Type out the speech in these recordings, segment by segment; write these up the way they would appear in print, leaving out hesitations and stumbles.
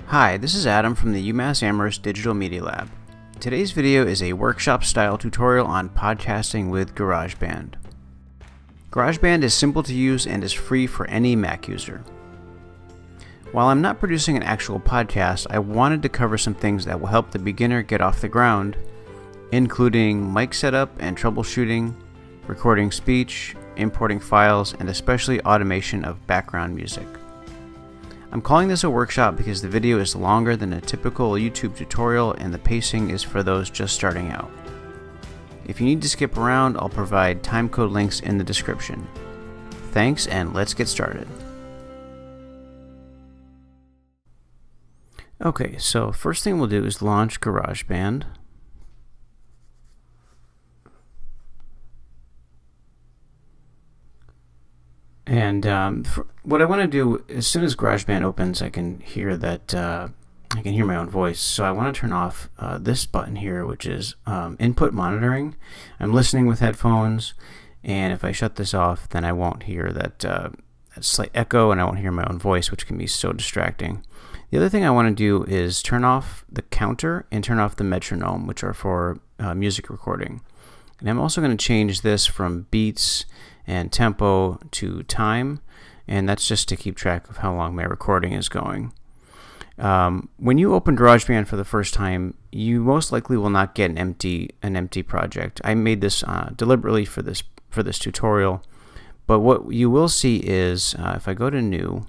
Hi, this is Adam from the UMass Amherst Digital Media Lab. Today's video is a workshop-style tutorial on podcasting with GarageBand. GarageBand is simple to use and is free for any Mac user. While I'm not producing an actual podcast, I wanted to cover some things that will help the beginner get off the ground, including mic setup and troubleshooting, recording speech, importing files, and especially automation of background music. I'm calling this a workshop because the video is longer than a typical YouTube tutorial and the pacing is for those just starting out. If you need to skip around, I'll provide timecode links in the description. Thanks, and let's get started. Okay, so first thing we'll do is launch GarageBand. And what I want to do, as soon as GarageBand opens, I can hear that I can hear my own voice. So I want to turn off this button here, which is input monitoring. I'm listening with headphones, and if I shut this off, then I won't hear that slight echo, and I won't hear my own voice, which can be so distracting. The other thing I want to do is turn off the counter and turn off the metronome, which are for music recording. And I'm also going to change this from beats and tempo to time, and that's just to keep track of how long my recording is going. When you open GarageBand for the first time, you most likely will not get an empty project. I made this deliberately for this tutorial, but what you will see is if I go to New,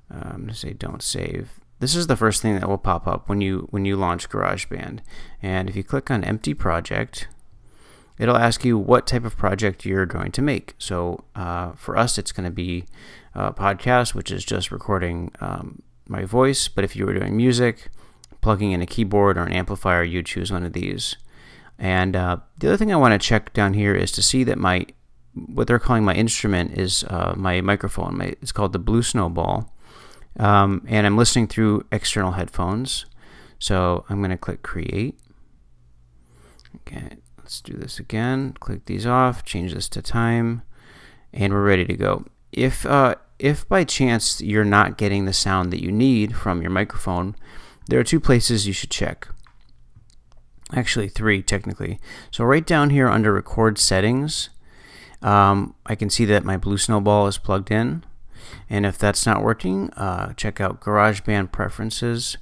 I'm going to say Don't Save. This is the first thing that will pop up when you launch GarageBand, and if you click on Empty Project, it'll ask you what type of project you're going to make. So for us, it's going to be a podcast, which is just recording my voice. But if you were doing music, plugging in a keyboard or an amplifier, you choose one of these. And the other thing I want to check down here is to see that what they're calling my instrument is my microphone. It's called the Blue Snowball. And I'm listening through external headphones. So I'm going to click Create. Okay. Let's do this again. Click these off, change this to time, and we're ready to go. If by chance you're not getting the sound that you need from your microphone, there are two places you should check. Actually, three technically. So right down here under Record Settings, I can see that my Blue Snowball is plugged in. And if that's not working, check out GarageBand Preferences.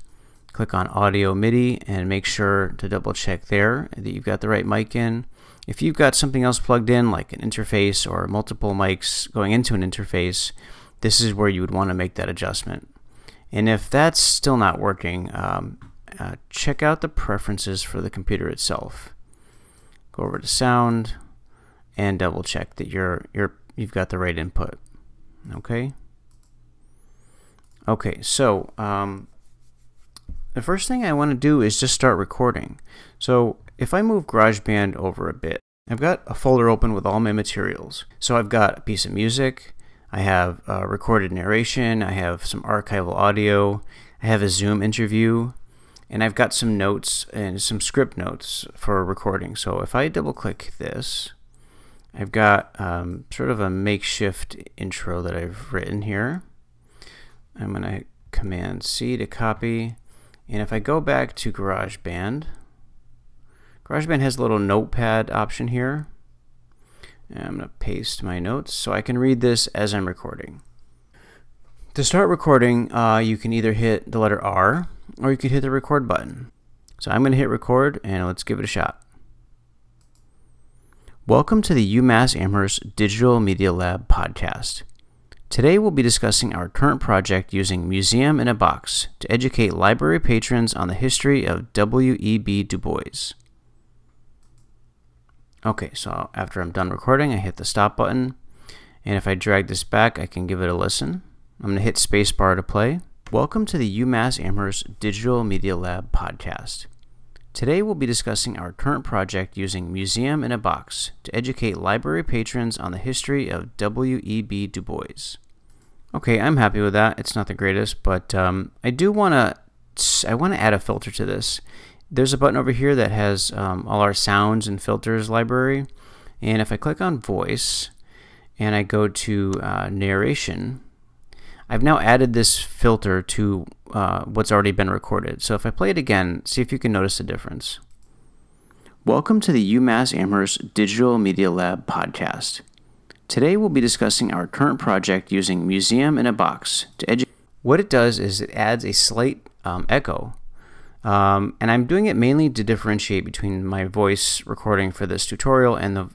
Click on Audio MIDI and make sure to double check there that you've got the right mic in. If you've got something else plugged in, like an interface or multiple mics going into an interface, this is where you would want to make that adjustment. And if that's still not working, check out the preferences for the computer itself. Go over to Sound and double check that you've got the right input. Okay. Okay, so the first thing I want to do is just start recording. So if I move GarageBand over a bit, I've got a folder open with all my materials. So I've got a piece of music, I have recorded narration, I have some archival audio, I have a Zoom interview, and I've got some notes and some script notes for recording. So if I double click this, I've got sort of a makeshift intro that I've written here. I'm going to Command C to copy. And if I go back to GarageBand, GarageBand has a little notepad option here. And I'm going to paste my notes so I can read this as I'm recording. To start recording, you can either hit the letter R or you could hit the record button. So I'm going to hit record and let's give it a shot. Welcome to the UMass Amherst Digital Media Lab podcast. Today we'll be discussing our current project using Museum in a Box to educate library patrons on the history of W.E.B. Du Bois. Okay, so after I'm done recording, I hit the stop button, and if I drag this back, I can give it a listen. I'm going to hit spacebar to play. Welcome to the UMass Amherst Digital Media Lab podcast. Today we'll be discussing our current project using Museum in a Box to educate library patrons on the history of W.E.B. Du Bois. Okay, I'm happy with that. It's not the greatest, but I want to add a filter to this. There's a button over here that has all our sounds and filters library, and if I click on voice and I go to narration, I've now added this filter to what's already been recorded. So if I play it again, see if you can notice the difference. Welcome to the UMass Amherst Digital Media Lab podcast. Today we'll be discussing our current project using Museum in a Box to educate. What it does is it adds a slight echo, and I'm doing it mainly to differentiate between my voice recording for this tutorial and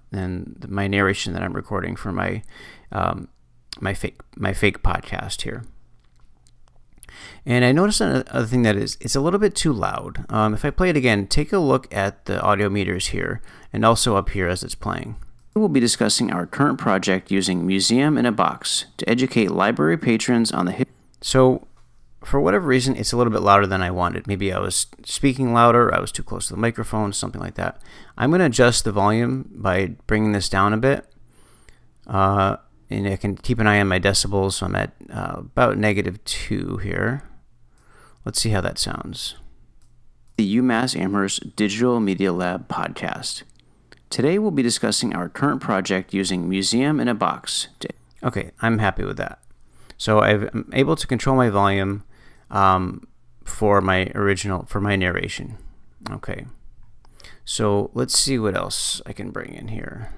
my narration that I'm recording for my my fake podcast here. And I noticed another thing that it's a little bit too loud. If I play it again, take a look at the audio meters here and also up here as it's playing. We'll be discussing our current project using Museum in a Box to educate library patrons on the So for whatever reason, it's a little bit louder than I wanted. Maybe I was speaking louder, I was too close to the microphone, something like that. I'm going to adjust the volume by bringing this down a bit. And I can keep an eye on my decibels, so I'm at about -2 here. Let's see how that sounds. The UMass Amherst Digital Media Lab podcast. Today we'll be discussing our current project using Museum in a Box. Okay, I'm happy with that. So I'm able to control my volume for my narration. Okay, so let's see what else I can bring in here.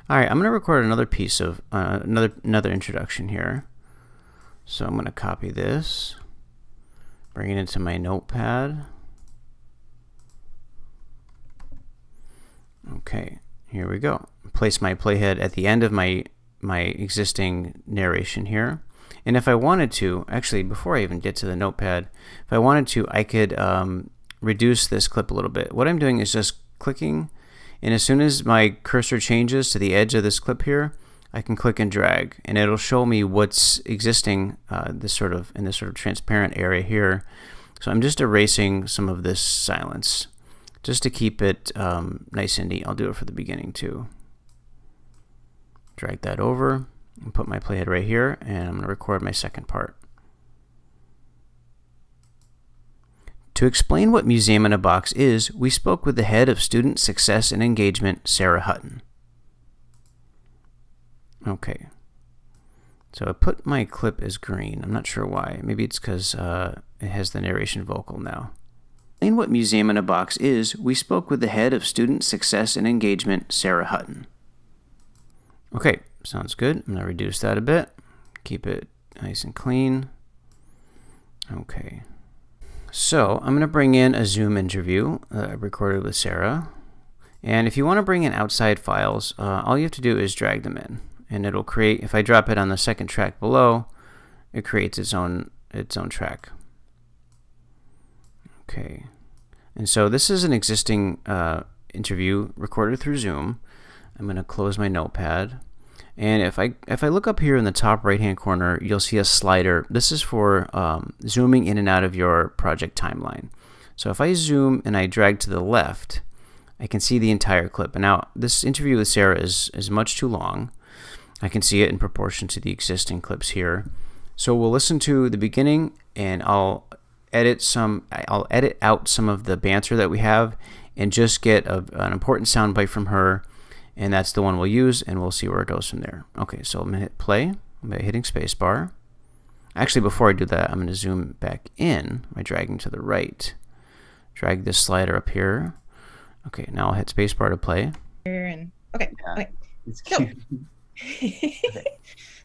All right, I'm going to record another piece of another introduction here. So I'm going to copy this, bring it into my notepad. Okay, here we go. Place my playhead at the end of my existing narration here. And if I wanted to, actually, before I even get to the notepad, if I wanted to, I could reduce this clip a little bit. What I'm doing is just clicking, and as soon as my cursor changes to the edge of this clip here, I can click and drag, and it'll show me what's existing in this sort of transparent area here. So I'm just erasing some of this silence, just to keep it nice and neat. I'll do it for the beginning too. Drag that over and put my playhead right here, and I'm going to record my second part. To explain what Museum in a Box is, we spoke with the head of Student Success and Engagement, Sarah Hutton. Okay, so I put my clip as green. I'm not sure why. Maybe it's because it has the narration vocal now. To explain what Museum in a Box is, we spoke with the head of Student Success and Engagement, Sarah Hutton. Okay, sounds good. I'm going to reduce that a bit. Keep it nice and clean. Okay. So I'm going to bring in a Zoom interview I recorded with Sarah. And if you want to bring in outside files, all you have to do is drag them in. And it'll create, if I drop it on the second track below, it creates its own track. Okay. And so this is an existing interview recorded through Zoom. I'm going to close my notepad. And if I look up here in the top right hand corner, you'll see a slider. This is for zooming in and out of your project timeline. So if I zoom and I drag to the left, I can see the entire clip. And now this interview with Sarah is much too long. I can see it in proportion to the existing clips here. So we'll listen to the beginning, and I'll edit out some of the banter that we have and just get an important sound bite from her. And that's the one we'll use, and we'll see where it goes from there. Okay, so I'm going to hit play by hitting spacebar. Actually, before I do that, I'm going to zoom back in by dragging to the right. Drag this slider up here. Okay, now I'll hit spacebar to play. Okay, okay.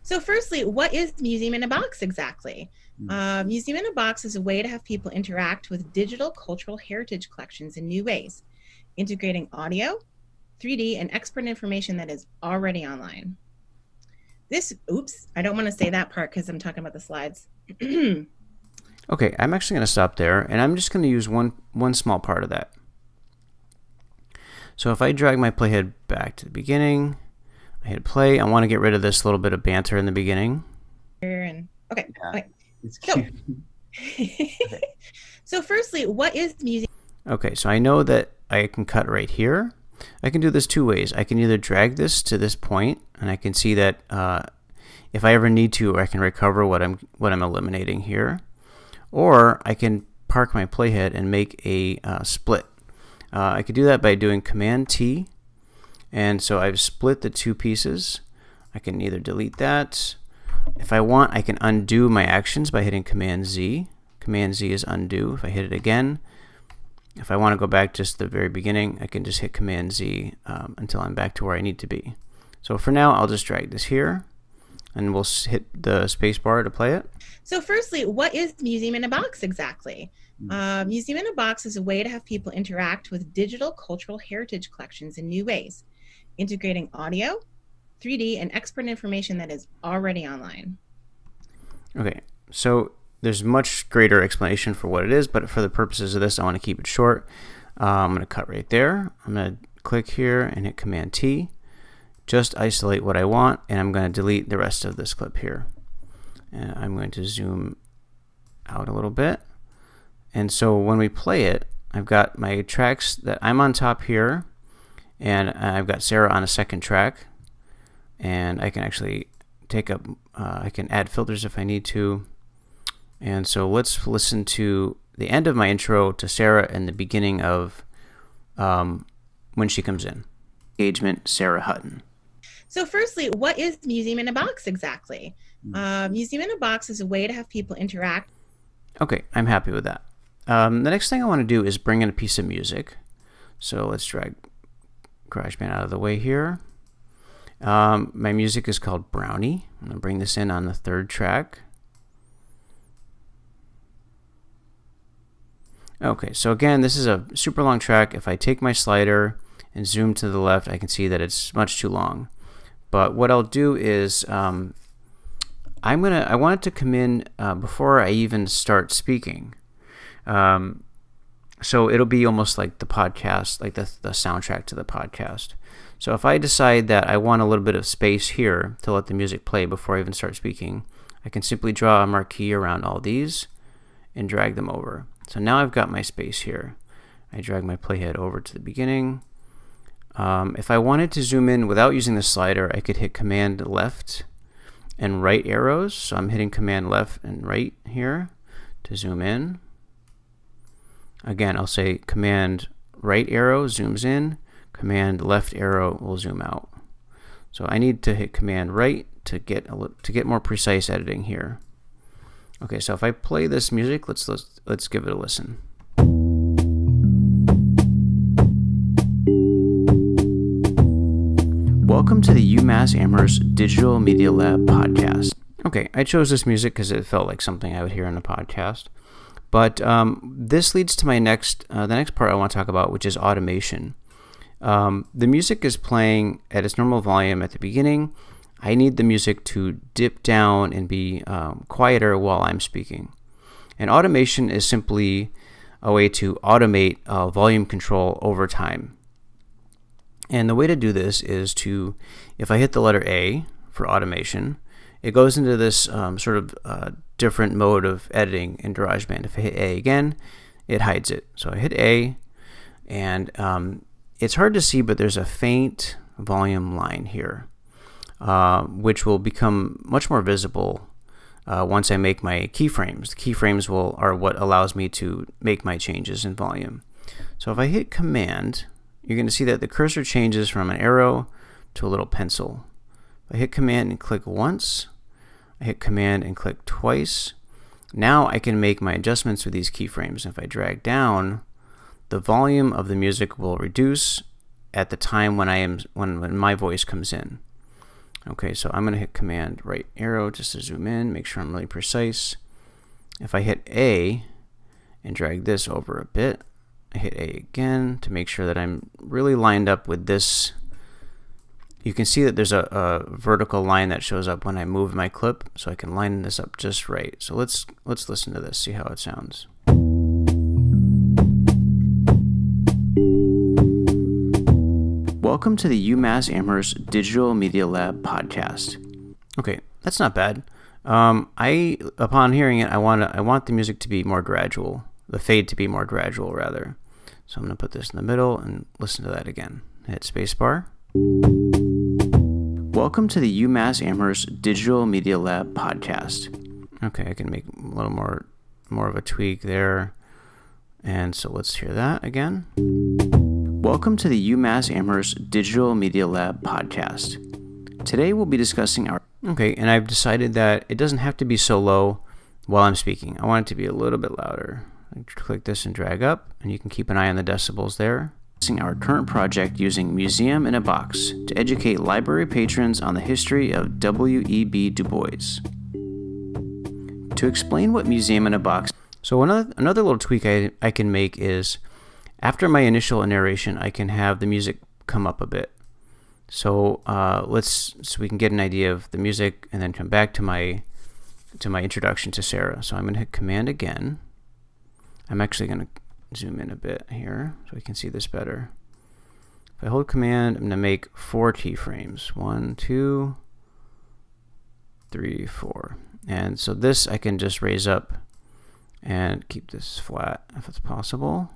So firstly, what is Museum in a Box exactly? Museum in a Box is a way to have people interact with digital cultural heritage collections in new ways, integrating audio, 3D, and expert information that is already online. Oops, I don't want to say that part because I'm talking about the slides. Okay, I'm actually going to stop there, and I'm just going to use one small part of that. So if I drag my playhead back to the beginning, I hit play, I want to get rid of this little bit of banter in the beginning. Okay, yeah, okay. So firstly, what is Museum? Okay, so I know that I can cut right here. I can do this two ways. I can either drag this to this point, and I can see that if I ever need to, I can recover what I'm eliminating here, or I can park my playhead and make a split. I could do that by doing Command T, and so I've split the two pieces. I can either delete that, If I want, I can undo my actions by hitting Command Z. Command Z is undo. If I hit it again, if I want to go back just to the very beginning, I can just hit Command Z until I'm back to where I need to be. So for now, I'll just drag this here, and we'll hit the space bar to play it. So firstly, what is Museum in a Box exactly? Museum in a Box is a way to have people interact with digital cultural heritage collections in new ways, integrating audio, 3D, and expert information that is already online. Okay, so there's much greater explanation for what it is, but for the purposes of this, I want to keep it short. I'm going to cut right there. I'm going to click here and hit Command T. Just isolate what I want, and I'm going to delete the rest of this clip here. And I'm going to zoom out a little bit. And so when we play it, I've got my tracks that I'm on top here, and I've got Sarah on a second track. And I can actually take up, I can add filters if I need to. And so let's listen to the end of my intro to Sarah and the beginning of when she comes in. Engagement, Sarah Hutton. So firstly, what is Museum in a Box exactly? Museum in a Box is a way to have people interact. Okay, I'm happy with that. The next thing I want to do is bring in a piece of music. So let's drag GarageBand out of the way here. My music is called Brownie. I'm going to bring this in on the third track. Okay, so again, this is a super long track. If I take my slider and zoom to the left, I can see that it's much too long. But what I'll do is I want it to come in before I even start speaking. So it'll be almost like the podcast, like the soundtrack to the podcast. So if I decide that I want a little bit of space here to let the music play before I even start speaking, I can simply draw a marquee around all these and drag them over. So now I've got my space here. I drag my playhead over to the beginning. If I wanted to zoom in without using the slider, I could hit Command left and right arrows. So I'm hitting Command left and right here to zoom in. Again, I'll say Command right arrow zooms in, Command left arrow will zoom out. So I need to hit Command right to get more precise editing here. Okay, so if I play this music, let's give it a listen. Welcome to the UMass Amherst Digital Media Lab podcast. Okay, I chose this music because it felt like something I would hear in a podcast. But this leads to my the next part I want to talk about, which is automation. The music is playing at its normal volume at the beginning. I need the music to dip down and be quieter while I'm speaking. And automation is simply a way to automate volume control over time. And the way to do this is to, if I hit the letter A for automation, it goes into this sort of different mode of editing in GarageBand. If I hit A again, it hides it. So I hit A, and it's hard to see, but there's a faint volume line here, which will become much more visible once I make my keyframes. The keyframes are what allows me to make my changes in volume. So if I hit Command, you're going to see that the cursor changes from an arrow to a little pencil. If I hit Command and click once, I hit Command and click twice. Now I can make my adjustments with these keyframes. If I drag down, the volume of the music will reduce at the time when my voice comes in. Okay, so I'm going to hit Command right arrow just to zoom in, make sure I'm really precise. If I hit A and drag this over a bit, I hit A again to make sure that I'm really lined up with this. You can see that there's a vertical line that shows up when I move my clip, so I can line this up just right. So let's listen to this, see how it sounds. Welcome to the UMass Amherst Digital Media Lab podcast. Okay, that's not bad. Upon hearing it, I want the music to be more gradual, the fade to be more gradual rather. So I'm going to put this in the middle and listen to that again. Hit spacebar. Welcome to the UMass Amherst Digital Media Lab podcast. Okay, I can make a little more of a tweak there. And so let's hear that again. Welcome to the UMass Amherst Digital Media Lab podcast. Today we'll be discussing our Okay, and I've decided that it doesn't have to be so low while I'm speaking. I want it to be a little bit louder. I click this and drag up, and you can keep an eye on the decibels there. Our current project using Museum in a Box to educate library patrons on the history of W.E.B. Du Bois. To explain what Museum in a Box, so another little tweak I can make is after my initial narration, I can have the music come up a bit. So so we can get an idea of the music and then come back to my introduction to Sarah. So I'm going to hit Command again. I'm actually going to zoom in a bit here so we can see this better. If I hold Command, I'm going to make 4 keyframes. 1, 2, 3, 4. And so this I can just raise up and keep this flat if it's possible.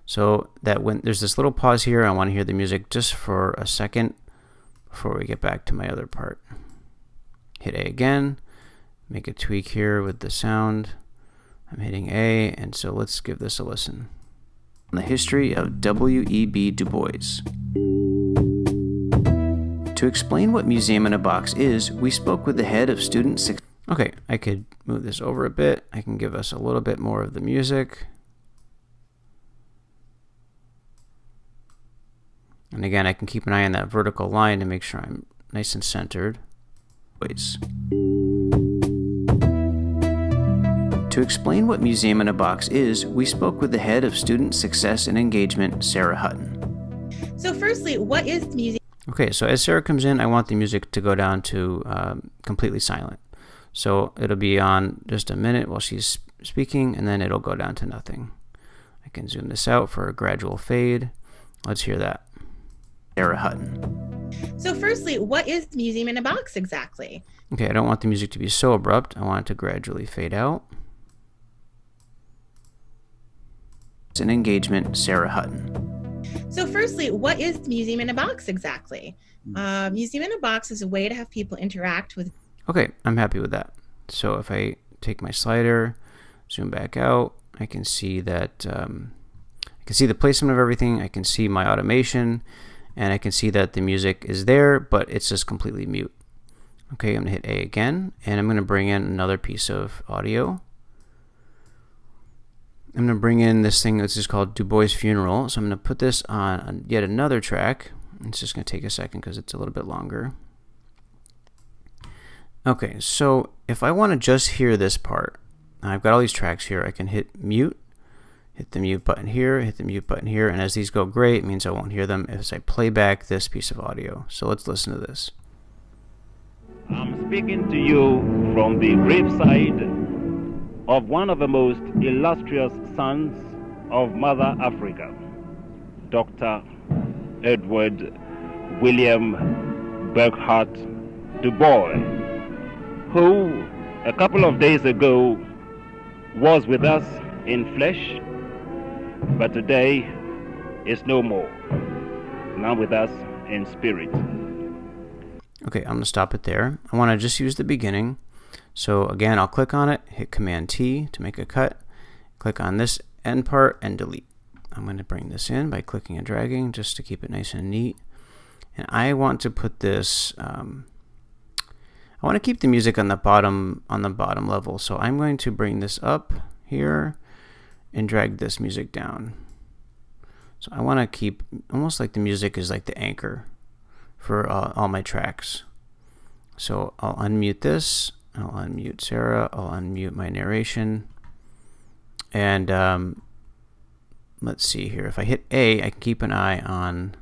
So that when there's this little pause here, I want to hear the music just for a second before we get back to my other part. Hit A again, make a tweak here with the sound. I'm hitting A, and so let's give this a listen. On the history of W.E.B. Du Bois. To explain what Museum in a Box is, we spoke with the head of student success. Okay, I could move this over a bit. I can give us a little bit more of the music. And again, I can keep an eye on that vertical line to make sure I'm nice and centered. To explain what Museum in a Box is, we spoke with the head of Student Success and Engagement, Sarah Hutton. So firstly, what is Museum? Okay, so as Sarah comes in, I want the music to go down to completely silent. So it'll be on just a minute while she's speaking, and then it'll go down to nothing. I can zoom this out for a gradual fade. Let's hear that. Sarah Hutton. So firstly, what is Museum in a Box exactly? Okay, I don't want the music to be so abrupt. I want it to gradually fade out. It's an engagement, Sarah Hutton. So firstly, what is Museum in a Box exactly? Museum in a Box is a way to have people interact with. Okay, I'm happy with that. So if I take my slider, zoom back out, I can see that I can see the placement of everything. I can see my automation, and I can see that the music is there, but it's just completely mute. Okay, I'm gonna hit A again, and I'm gonna bring in another piece of audio. I'm going to bring in this thing that's just called Du Bois Funeral. So I'm going to put this on yet another track. It's just going to take a second because it's a little bit longer. Okay, so if I want to just hear this part, I've got all these tracks here. I can hit mute, hit the mute button here, hit the mute button here, and as these go gray, it means I won't hear them as I play back this piece of audio. So let's listen to this. I'm speaking to you from the graveside of one of the most illustrious sons of Mother Africa, Dr. Edward William Burghardt Du Bois, who a couple of days ago was with us in flesh, but today is no more, now with us in spirit. Okay, I'm going to stop it there. I want to just use the beginning. So again, I'll click on it, hit Command T to make a cut, click on this end part, and delete. I'm going to bring this in by clicking and dragging just to keep it nice and neat. And I want to put this, I want to keep the music on the bottom level. So I'm going to bring this up here and drag this music down. So I want to keep almost like the music is like the anchor for all my tracks. So I'll unmute this. I'll unmute Sarah, I'll unmute my narration, and let's see here. If I hit A, I can keep an eye on,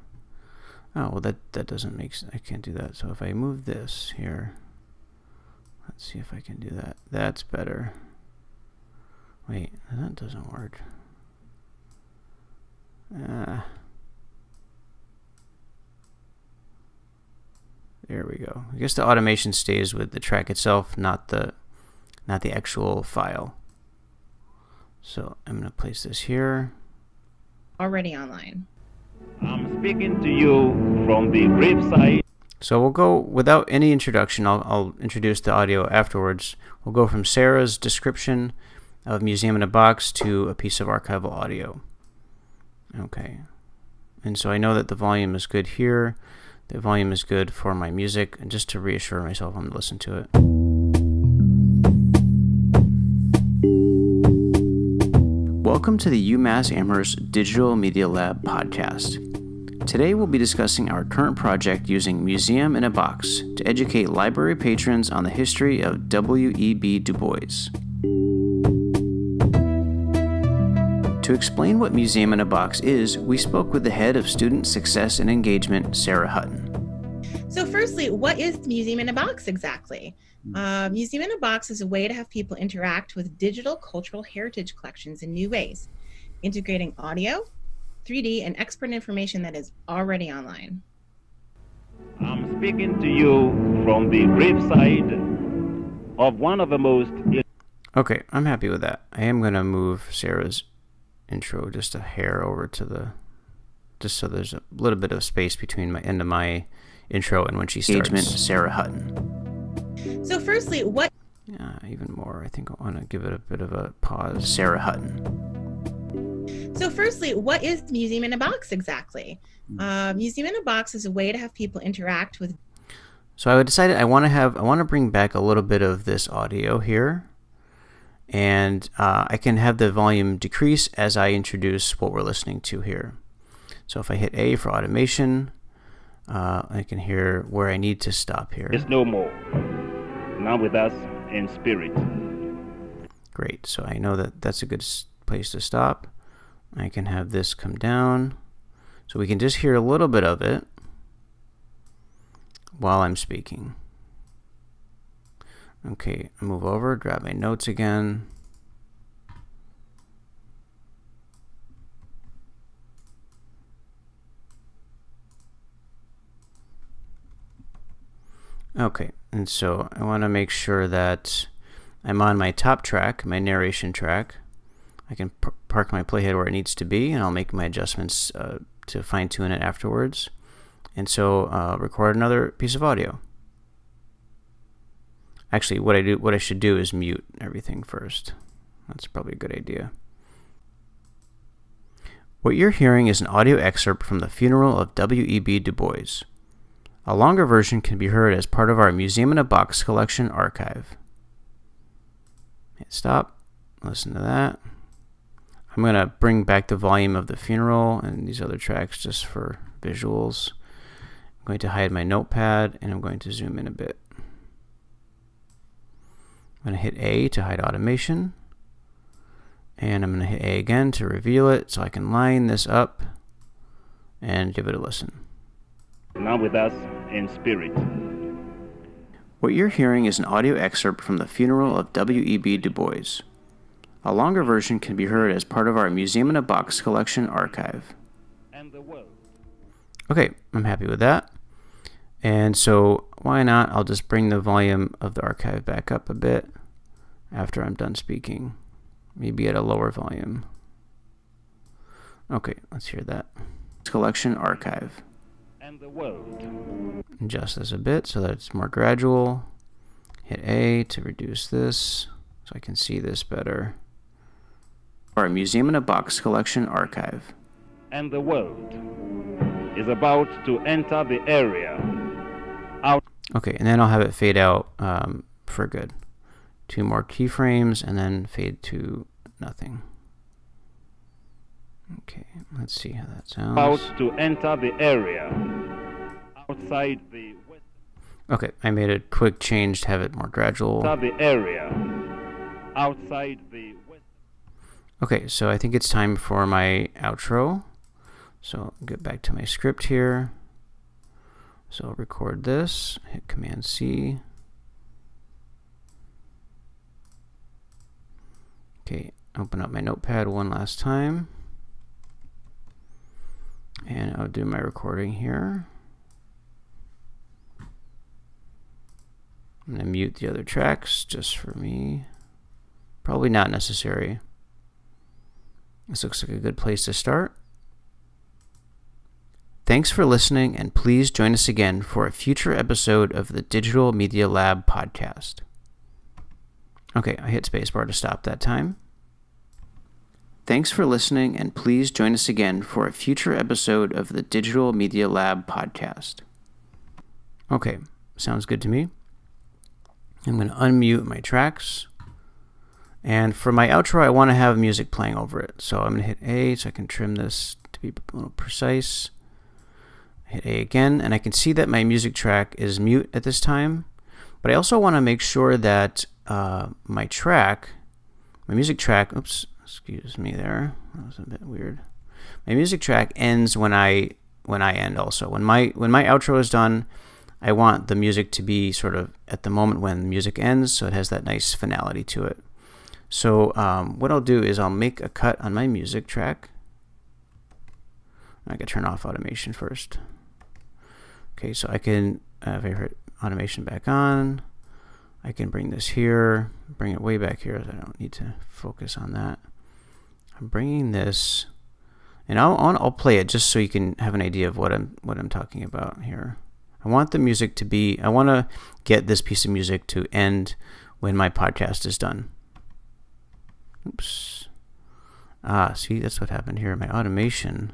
oh, well that doesn't make sense. I can't do that. So if I move this here, let's see if I can do that. That's better. Wait, that doesn't work. There we go. I guess the automation stays with the track itself, not the actual file. So I'm going to place this here. Already online. I'm speaking to you from the graveside. So we'll go without any introduction. I'll introduce the audio afterwards. We'll go from Sarah's description of Museum in a Box to a piece of archival audio. Okay. And so I know that the volume is good here. the volume is good for my music, and just to reassure myself I'm going to listen to it. Welcome to the UMass Amherst Digital Media Lab podcast. Today we'll be discussing our current project using Museum in a Box to educate library patrons on the history of W.E.B. Du Bois. To explain what Museum in a Box is, we spoke with the head of Student Success and Engagement, Sarah Hutton. So firstly, what is Museum in a Box exactly? Museum in a Box is a way to have people interact with digital cultural heritage collections in new ways, integrating audio, 3D, and expert information that is already online. I'm speaking to you from the graveside of one of the most... Okay, I'm happy with that. I am going to move Sarah's intro just a hair over to the... just so there's a little bit of space between my end of my intro and when she starts. Engagement, Sarah Hutton. So firstly, what... even more. I think I want to give it a bit of a pause. Sarah Hutton. So firstly, what is Museum in a Box exactly? Museum in a Box is a way to have people interact with... So I decided I want to bring back a little bit of this audio here, and I can have the volume decrease as I introduce what we're listening to here. So if I hit A for automation, I can hear where I need to stop here. It's no more. Now with us in spirit. Great. So I know that that's a good place to stop. I can have this come down so we can just hear a little bit of it while I'm speaking. Okay, I move over, grab my notes again. Okay, and so I want to make sure that I'm on my top track, my narration track. I can park my playhead where it needs to be, and I'll make my adjustments to fine-tune it afterwards. And so record another piece of audio. Actually, what I should do is mute everything first. That's probably a good idea. What you're hearing is an audio excerpt from the funeral of W.E.B. Du Bois. A longer version can be heard as part of our Museum in a Box collection archive. Hit stop. Listen to that. I'm going to bring back the volume of the funeral and these other tracks just for visuals. I'm going to hide my notepad and I'm going to zoom in a bit. I'm going to hit A to hide automation. And I'm going to hit A again to reveal it so I can line this up and give it a listen. Now with us in spirit. What you're hearing is an audio excerpt from the funeral of W.E.B. Du Bois. A longer version can be heard as part of our Museum in a Box collection archive. And the world. Okay, I'm happy with that. And so why not, I'll just bring the volume of the archive back up a bit after I'm done speaking. Maybe at a lower volume. Okay, let's hear that. Collection archive. And the world. Adjust this a bit so that it's more gradual. Hit A to reduce this so I can see this better. Our Museum in a Box collection archive. And the world is about to enter the area. Out. Okay, and then I'll have it fade out for good. 2 more keyframes and then fade to nothing. Okay, let's see how that sounds. About to enter the area. Outside the west. Okay, I made a quick change to have it more gradual. Outside the area. Outside the west. Okay, so I think it's time for my outro. So I'll get back to my script here. So I'll record this, hit Command C. Okay, open up my notepad one last time. And I'll do my recording here. I'm going to mute the other tracks just for me. Probably not necessary. This looks like a good place to start. Thanks for listening, and please join us again for a future episode of the Digital Media Lab podcast. Okay, I hit spacebar to stop that time. Thanks for listening, and please join us again for a future episode of the Digital Media Lab podcast. Okay, sounds good to me. I'm going to unmute my tracks. And for my outro, I want to have music playing over it. So I'm going to hit A so I can trim this to be a little precise. Hit A again, and I can see that my music track is mute at this time. But I also want to make sure that my music track, oops, excuse me there, that was a bit weird. My music track ends when I end also. When my outro is done, I want the music to be sort of at the moment when the music ends, so it has that nice finality to it. So what I'll do is I'll make a cut on my music track. I can turn off automation first. Okay, so I can, if I hit automation back on, I can bring this here, bring it way back here. I don't need to focus on that. I'm bringing this, and I'll play it just so you can have an idea of what I'm talking about here. I want the music to be, I want to get this piece of music to end when my podcast is done. Oops. See, that's what happened here. My automation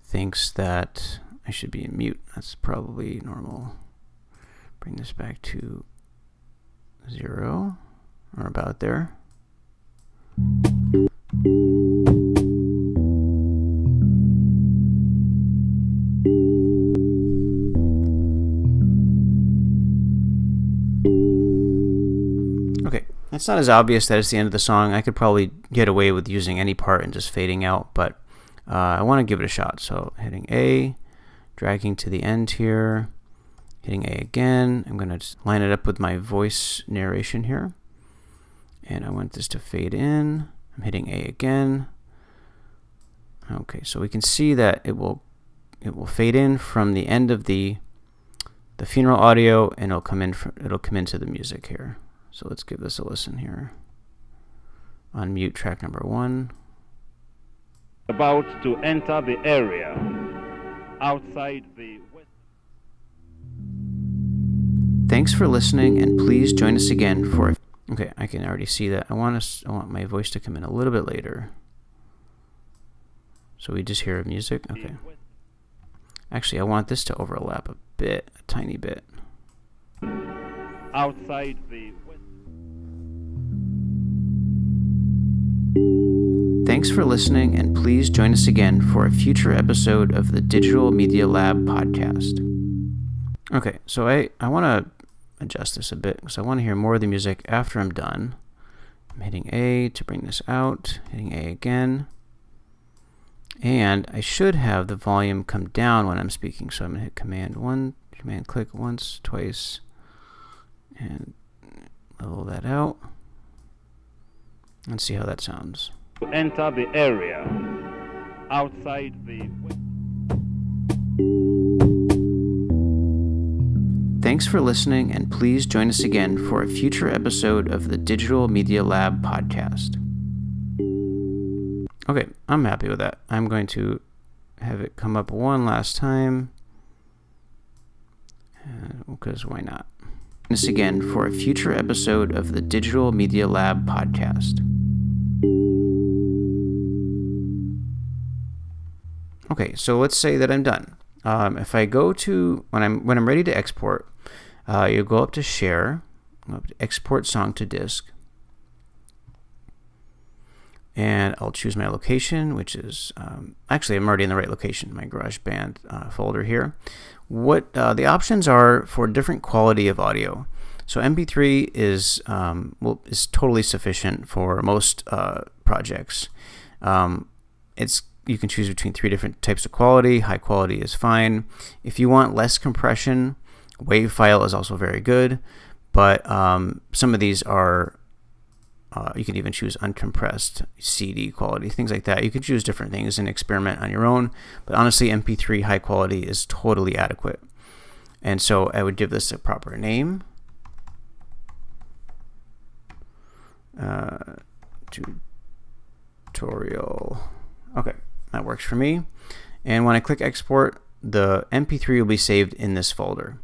thinks that I should be in mute. That's probably normal. Bring this back to 0 or about there. Okay, that's not as obvious that it's the end of the song. I could probably get away with using any part and just fading out, but I want to give it a shot. So hitting A, dragging to the end here, hitting A again. I'm going to line it up with my voice narration here. And I want this to fade in. I'm hitting A again. Okay, so we can see that it will fade in from the end of the funeral audio, and it'll come into the music here. So let's give this a listen here. Unmute track number 1. About to enter the area outside the west. Thanks for listening, and please join us again for. Okay, I can already see that. I want my voice to come in a little bit later. So we just hear music. Okay. Actually, I want this to overlap a bit, a tiny bit. Outside the west. Thanks for listening, and please join us again for a future episode of the Digital Media Lab podcast. Okay, so I want to adjust this a bit because I want to hear more of the music after I'm done. I'm hitting A to bring this out, hitting A again. And I should have the volume come down when I'm speaking, so I'm going to hit command click once, twice, and level that out. Let's see how that sounds. To enter the area outside the west. Thanks for listening, and please join us again for a future episode of the Digital Media Lab podcast. Okay, I'm happy with that. I'm going to have it come up one last time, because why not? Join us again for a future episode of the Digital Media Lab podcast. Okay, so let's say that I'm done. If I go to when I'm ready to export, you go up to Share, go up to Export Song to Disk, and I'll choose my location, which is actually I'm already in the right location, my GarageBand folder here. What the options are for different quality of audio. So MP3 is totally sufficient for most projects. You can choose between 3 different types of quality. High quality is fine. If you want less compression, WAV file is also very good. But some of these are, you can even choose uncompressed CD quality, things like that. You can choose different things and experiment on your own. But honestly, MP3 high quality is totally adequate. And so I would give this a proper name. Tutorial. Okay. That works for me. And when I click export, the MP3 will be saved in this folder.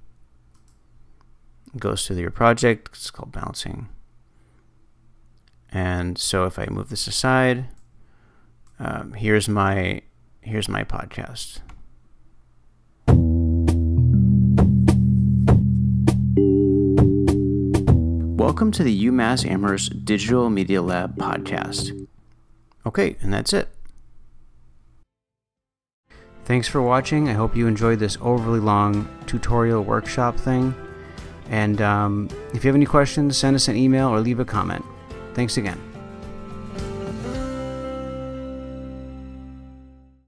It goes to your project. It's called bouncing. And so if I move this aside, here's my podcast. welcome to the UMass Amherst Digital Media Lab podcast. Okay, and that's it. Thanks for watching. I hope you enjoyed this overly long tutorial workshop thing. And if you have any questions, send us an email or leave a comment. Thanks again.